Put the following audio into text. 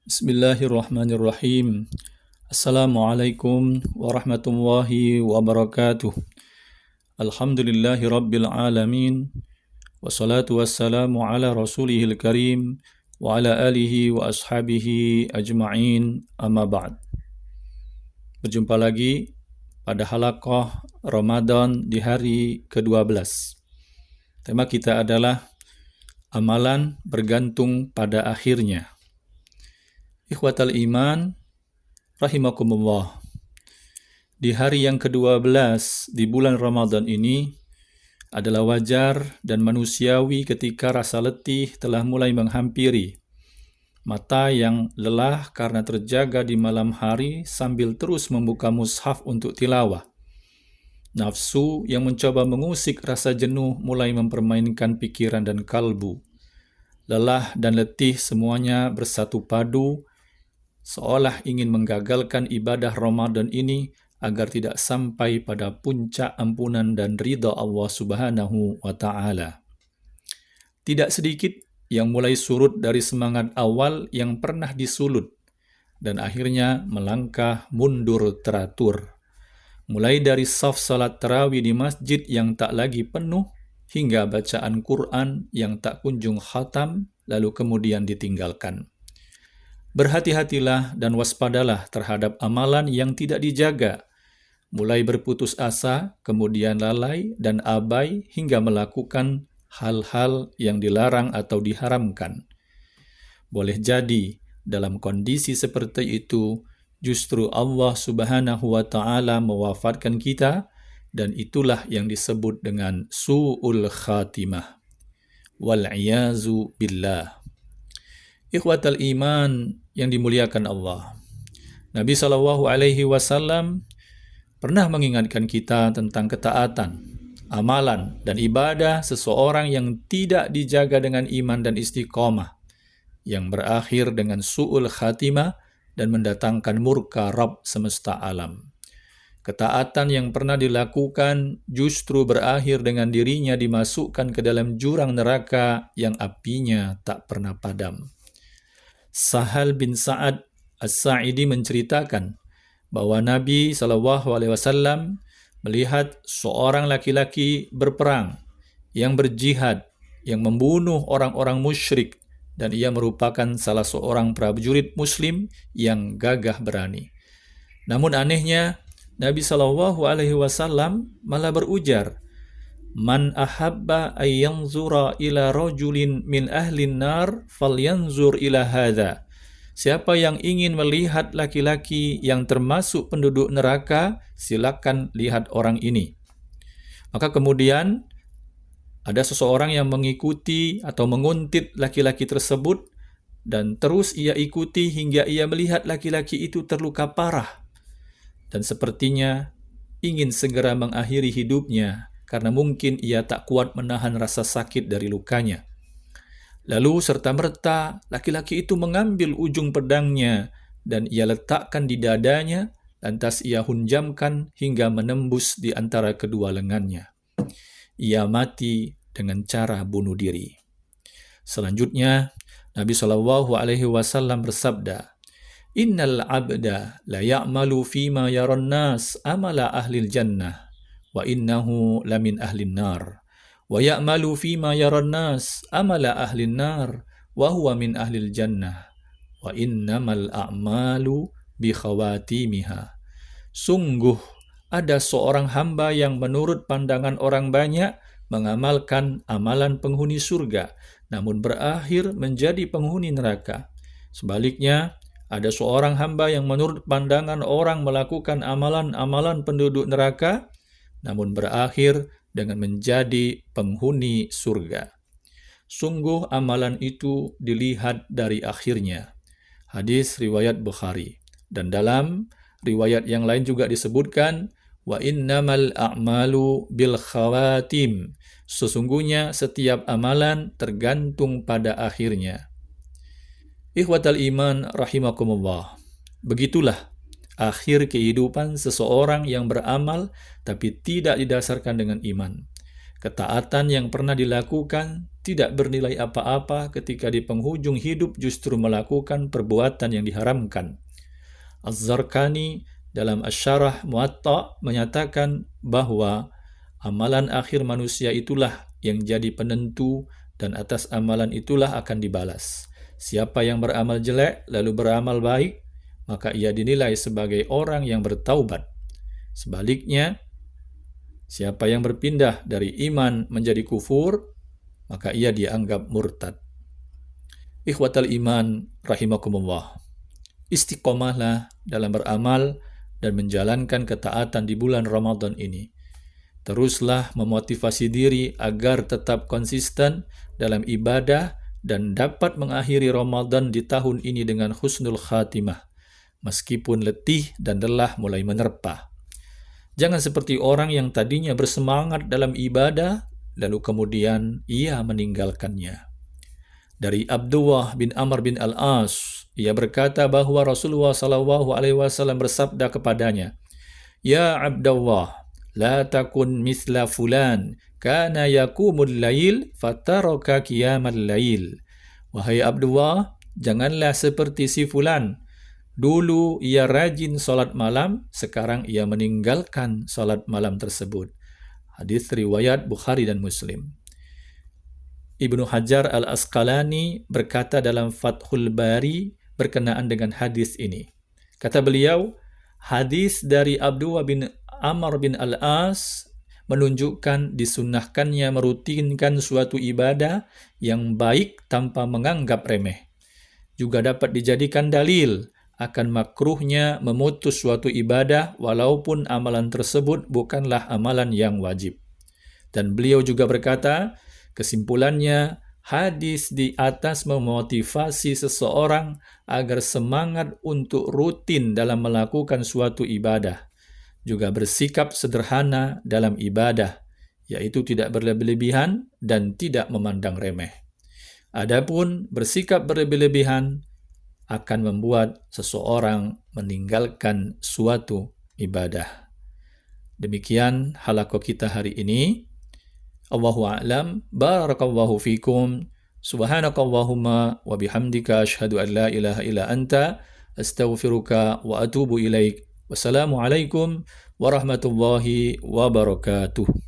Bismillahirrahmanirrahim. Assalamualaikum warahmatullahi wabarakatuh. Alhamdulillahi rabbil alamin. Wassalatu wassalamu ala rasulihil karim wa ala alihi wa ashabihi ajma'in, amma ba'd. Berjumpa lagi pada halaqah Ramadan di hari ke-12. Tema kita adalah amalan bergantung pada akhirnya. Ikhwatal iman, rahimakumullah. Di hari yang ke-12 di bulan Ramadan ini adalah wajar dan manusiawi ketika rasa letih telah mulai menghampiri. Mata yang lelah karena terjaga di malam hari sambil terus membuka mushaf untuk tilawah. Nafsu yang mencoba mengusik rasa jenuh mulai mempermainkan pikiran dan kalbu. Lelah dan letih semuanya bersatu padu, seolah ingin menggagalkan ibadah Ramadan ini agar tidak sampai pada puncak ampunan dan ridha Allah Subhanahu wa Ta'ala. Tidak sedikit yang mulai surut dari semangat awal yang pernah disulut dan akhirnya melangkah mundur teratur. Mulai dari saf salat tarawih di masjid yang tak lagi penuh hingga bacaan Quran yang tak kunjung khatam lalu kemudian ditinggalkan. Berhati-hatilah dan waspadalah terhadap amalan yang tidak dijaga, mulai berputus asa, kemudian lalai dan abai hingga melakukan hal-hal yang dilarang atau diharamkan. Boleh jadi dalam kondisi seperti itu, justru Allah Subhanahu wa Ta'ala mewafatkan kita, dan itulah yang disebut dengan su'ul khatimah. Wal'iyazu billah. Ikhwatal iman yang dimuliakan Allah. Nabi SAW pernah mengingatkan kita tentang ketaatan, amalan, dan ibadah seseorang yang tidak dijaga dengan iman dan istiqomah, yang berakhir dengan su'ul khatimah dan mendatangkan murka Rabb semesta alam. Ketaatan yang pernah dilakukan justru berakhir dengan dirinya dimasukkan ke dalam jurang neraka yang apinya tak pernah padam. Sahal bin Sa'ad As-Sa'idi menceritakan bahwa Nabi SAW melihat seorang laki-laki berperang, yang berjihad, yang membunuh orang-orang musyrik, dan ia merupakan salah seorang prajurit muslim yang gagah berani. Namun anehnya, Nabi SAW malah berujar, "Man ahabba ayyanzura ila rajulin min ahlin nar falyanzur ila hadha." Siapa yang ingin melihat laki-laki yang termasuk penduduk neraka, silakan lihat orang ini. Maka kemudian ada seseorang yang mengikuti atau menguntit laki-laki tersebut, dan terus ia ikuti hingga ia melihat laki-laki itu terluka parah, dan sepertinya ingin segera mengakhiri hidupnya karena mungkin ia tak kuat menahan rasa sakit dari lukanya. Lalu serta-merta laki-laki itu mengambil ujung pedangnya dan ia letakkan di dadanya, lantas ia hunjamkan hingga menembus di antara kedua lengannya. Ia mati dengan cara bunuh diri. Selanjutnya, Nabi SAW bersabda, "Innal abda la ya'malu fima yaran nas amala ahlil jannah, wa innahu lamin ahlin nar. Wa ya'malu fima yaran nas amala ahlin nar, wa huwa min ahlil jannah. Wa innamal a'malu bi khawatimiha." Sungguh ada seorang hamba yang menurut pandangan orang banyak mengamalkan amalan penghuni surga, namun berakhir menjadi penghuni neraka. Sebaliknya, ada seorang hamba yang menurut pandangan orang melakukan amalan-amalan penduduk neraka, namun berakhir dengan menjadi penghuni surga. Sungguh amalan itu dilihat dari akhirnya. Hadis riwayat Bukhari. Dan dalam riwayat yang lain juga disebutkan, wa innamal a'malu bil khawatim. Sesungguhnya setiap amalan tergantung pada akhirnya. Ikhwatal iman rahimakumullah. Begitulah akhir kehidupan seseorang yang beramal tapi tidak didasarkan dengan iman. Ketaatan yang pernah dilakukan tidak bernilai apa-apa ketika di penghujung hidup justru melakukan perbuatan yang diharamkan. Az-Zarqani dalam Asy-Syarah Muwatta menyatakan bahwa amalan akhir manusia itulah yang jadi penentu dan atas amalan itulah akan dibalas. Siapa yang beramal jelek lalu beramal baik, maka ia dinilai sebagai orang yang bertaubat. Sebaliknya, siapa yang berpindah dari iman menjadi kufur, maka ia dianggap murtad. Ikhwatal iman rahimakumullah. Istiqomahlah dalam beramal dan menjalankan ketaatan di bulan Ramadan ini. Teruslah memotivasi diri agar tetap konsisten dalam ibadah dan dapat mengakhiri Ramadan di tahun ini dengan husnul khatimah, meskipun letih dan lelah mulai menerpa. Jangan seperti orang yang tadinya bersemangat dalam ibadah, lalu kemudian ia meninggalkannya. Dari Abdullah bin Amr bin Al-As, ia berkata bahwa Rasulullah SAW bersabda kepadanya, "Ya Abdullah, la takun misla fulan, kana yakumul lail, fataraka qiyamal lail." Wahai Abdullah, janganlah seperti si fulan. Dulu ia rajin salat malam, sekarang ia meninggalkan salat malam tersebut. Hadis riwayat Bukhari dan Muslim. Ibnu Hajar Al-Asqalani berkata dalam Fathul Bari berkenaan dengan hadis ini. Kata beliau, hadis dari Abdullah bin Amr bin Al-As menunjukkan disunnahkannya merutinkan suatu ibadah yang baik tanpa menganggap remeh. Juga dapat dijadikan dalil akan makruhnya memutus suatu ibadah walaupun amalan tersebut bukanlah amalan yang wajib. Dan beliau juga berkata, kesimpulannya, hadis di atas memotivasi seseorang agar semangat untuk rutin dalam melakukan suatu ibadah, juga bersikap sederhana dalam ibadah, yaitu tidak berlebih-lebihan dan tidak memandang remeh. Adapun bersikap berlebih-lebihan akan membuat seseorang meninggalkan suatu ibadah. Demikian halaqah kita hari ini. Allahu a'lam. Barakallahu fikum. Subhanakallahumma wa bihamdika asyhadu an la ilaha illa anta astaghfiruka wa atubu ilaik. Wassalamualaikum warahmatullahi wabarakatuh.